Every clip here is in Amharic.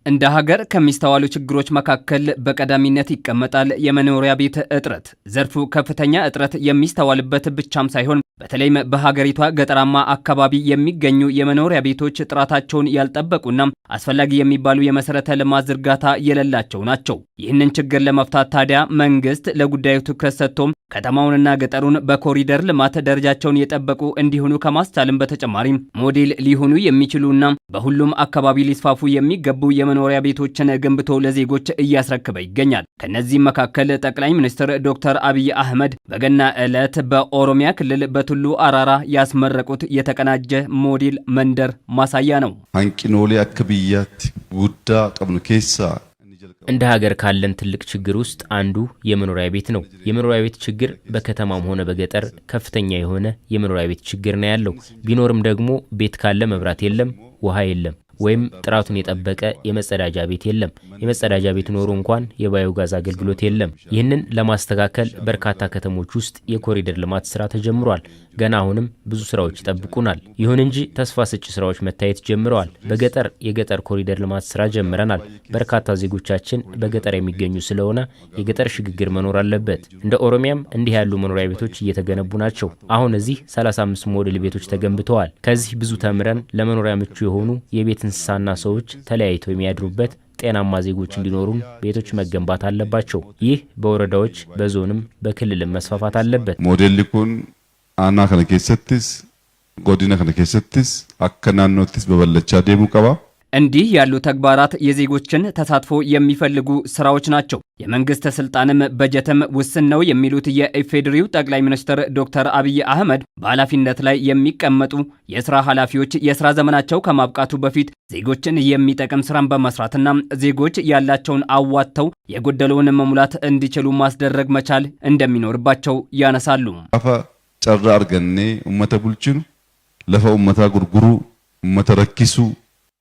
እንደ ሀገር ከሚስተዋሉ ችግሮች መካከል በቀዳሚነት ይቀመጣል የመኖሪያ ቤት እጥረት። ዘርፉ ከፍተኛ እጥረት የሚስተዋልበት ብቻም ሳይሆን በተለይም በሀገሪቷ ገጠራማ አካባቢ የሚገኙ የመኖሪያ ቤቶች ጥራታቸውን ያልጠበቁና አስፈላጊ የሚባሉ የመሰረተ ልማት ዝርጋታ የሌላቸው ናቸው። ይህንን ችግር ለመፍታት ታዲያ መንግስት ለጉዳዩ ትኩረት ሰጥቶም ከተማውንና ገጠሩን በኮሪደር ልማት ደረጃቸውን የጠበቁ እንዲሆኑ ከማስቻልም በተጨማሪ ሞዴል ሊሆኑ የሚችሉና በሁሉም አካባቢ ሊስፋፉ የሚገቡ የመኖሪያ ቤቶችን ገንብቶ ለዜጎች እያስረከበ ይገኛል። ከነዚህ መካከል ጠቅላይ ሚኒስትር ዶክተር አብይ አህመድ በገና ዕለት በኦሮሚያ ክልል በቱሉ አራራ ያስመረቁት የተቀናጀ ሞዴል መንደር ማሳያ ነው። አንቂኖሌ አከብያት ጉዳ ቀብኑ ኬሳ እንደ ሀገር ካለን ትልቅ ችግር ውስጥ አንዱ የመኖሪያ ቤት ነው። የመኖሪያ ቤት ችግር በከተማም ሆነ በገጠር ከፍተኛ የሆነ የመኖሪያ ቤት ችግር ነው ያለው። ቢኖርም ደግሞ ቤት ካለ መብራት የለም፣ ውሃ የለም፣ ወይም ጥራቱን የጠበቀ የመጸዳጃ ቤት የለም። የመጸዳጃ ቤት ኖሮ እንኳን የባዮጋዝ አገልግሎት የለም። ይህንን ለማስተካከል በርካታ ከተሞች ውስጥ የኮሪደር ልማት ስራ ተጀምሯል። ገና አሁንም ብዙ ስራዎች ይጠብቁናል። ይሁን እንጂ ተስፋ ሰጪ ስራዎች መታየት ጀምረዋል። በገጠር የገጠር ኮሪደር ልማት ስራ ጀምረናል። በርካታ ዜጎቻችን በገጠር የሚገኙ ስለሆነ የገጠር ሽግግር መኖር አለበት። እንደ ኦሮሚያም እንዲህ ያሉ መኖሪያ ቤቶች እየተገነቡ ናቸው። አሁን እዚህ 35 ሞዴል ቤቶች ተገንብተዋል። ከዚህ ብዙ ተምረን ለመኖሪያ ምቹ የሆኑ የቤት እንስሳና ሰዎች ተለያይተው የሚያድሩበት ጤናማ ዜጎች እንዲኖሩም ቤቶች መገንባት አለባቸው። ይህ በወረዳዎች በዞንም በክልልም መስፋፋት አለበት። ሞዴል ሊኩን አና ከነ ኬሰትስ ጎዲና ከነ ኬሰትስ አከናኖትስ በበለቻ ደሙ ቀባ እንዲህ ያሉ ተግባራት የዜጎችን ተሳትፎ የሚፈልጉ ስራዎች ናቸው። የመንግስት ስልጣንም በጀትም ውስን ነው የሚሉት የኢፌዴሪው ጠቅላይ ሚኒስትር ዶክተር አብይ አህመድ በኃላፊነት ላይ የሚቀመጡ የስራ ኃላፊዎች የስራ ዘመናቸው ከማብቃቱ በፊት ዜጎችን የሚጠቅም ስራን በመስራትና ዜጎች ያላቸውን አዋጥተው የጎደለውን መሙላት እንዲችሉ ማስደረግ መቻል እንደሚኖርባቸው ያነሳሉ። አፈ ጨራ አርገኔ ኡመተ ቡልቹን ለፈ ኡመታ ጉርጉሩ ኡመተ ረኪሱ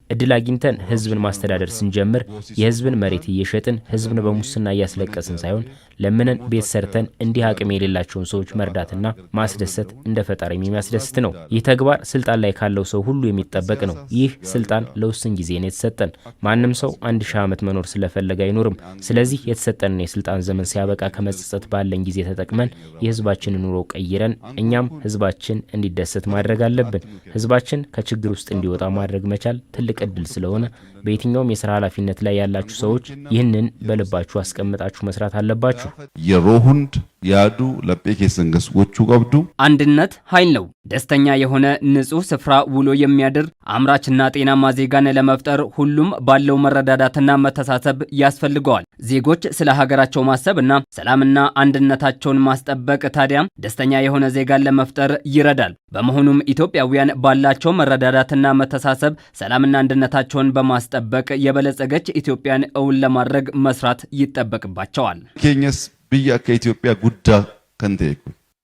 እድል አግኝተን ህዝብን ማስተዳደር ስንጀምር የህዝብን መሬት እየሸጥን ህዝብን በሙስና እያስለቀስን ሳይሆን ለምንን ቤት ሰርተን እንዲህ አቅም የሌላቸውን ሰዎች መርዳትና ማስደሰት እንደ ፈጣሪ የሚያስደስት ነው። ይህ ተግባር ስልጣን ላይ ካለው ሰው ሁሉ የሚጠበቅ ነው። ይህ ስልጣን ለውስን ጊዜ ነው የተሰጠን። ማንም ሰው 1000 ዓመት መኖር ስለፈለገ አይኖርም። ስለዚህ የተሰጠንን የስልጣን ዘመን ሲያበቃ ከመጸጸት ባለን ጊዜ ተጠቅመን የህዝባችንን ኑሮ ቀይረን እኛም ህዝባችን እንዲደሰት ማድረግ አለብን። ህዝባችን ከችግር ውስጥ እንዲወጣ ማድረግ መቻል ትልቅ እድል ስለሆነ በየትኛውም የሥራ ኃላፊነት ላይ ያላችሁ ሰዎች ይህንን በልባችሁ አስቀምጣችሁ መስራት አለባችሁ። የሮሁንድ ያዱ ለጴኬሰን ገስጎቹ ቀብዱ አንድነት ኃይል ነው። ደስተኛ የሆነ ንጹህ ስፍራ ውሎ የሚያድር አምራችና ጤናማ ዜጋን ለመፍጠር ሁሉም ባለው መረዳዳትና መተሳሰብ ያስፈልገዋል። ዜጎች ስለ ሀገራቸው ማሰብና ሰላምና አንድነታቸውን ማስጠበቅ ታዲያ ደስተኛ የሆነ ዜጋን ለመፍጠር ይረዳል። በመሆኑም ኢትዮጵያውያን ባላቸው መረዳዳትና መተሳሰብ ሰላምና አንድነታቸውን በማስጠበቅ የበለጸገች ኢትዮጵያን እውን ለማድረግ መስራት ይጠበቅባቸዋል። ኬኛስ ብያ ከኢትዮጵያ ጉዳ ከንቴኩ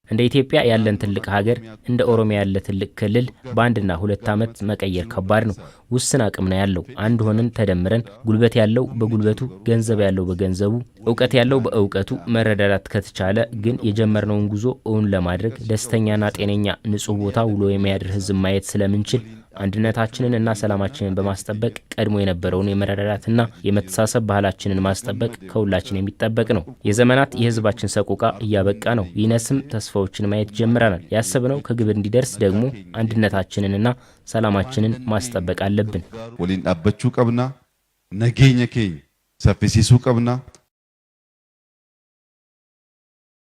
እንደ ኢትዮጵያ ያለን ትልቅ ሀገር እንደ ኦሮሚያ ያለ ትልቅ ክልል በአንድና 2 ዓመት መቀየር ከባድ ነው። ውስን አቅም ነው ያለው። አንድ ሆነን ተደምረን ጉልበት ያለው በጉልበቱ፣ ገንዘብ ያለው በገንዘቡ፣ ዕውቀት ያለው በዕውቀቱ መረዳዳት ከተቻለ ግን የጀመርነውን ጉዞ እውን ለማድረግ ደስተኛና ጤነኛ ንጹህ ቦታ ውሎ የሚያድር ህዝብ ማየት ስለምንችል አንድነታችንን እና ሰላማችንን በማስጠበቅ ቀድሞ የነበረውን የመረዳዳትና የመተሳሰብ ባህላችንን ማስጠበቅ ከሁላችን የሚጠበቅ ነው። የዘመናት የህዝባችን ሰቆቃ እያበቃ ነው። ይነስም ተስፋዎችን ማየት ጀምረናል። ያሰብነው ከግብ እንዲደርስ ደግሞ አንድነታችንንና ሰላማችንን ማስጠበቅ አለብን። ወሊን አበቹ ቀብና ነገኘ ኬኝ ሰፊሲሱ ቀብና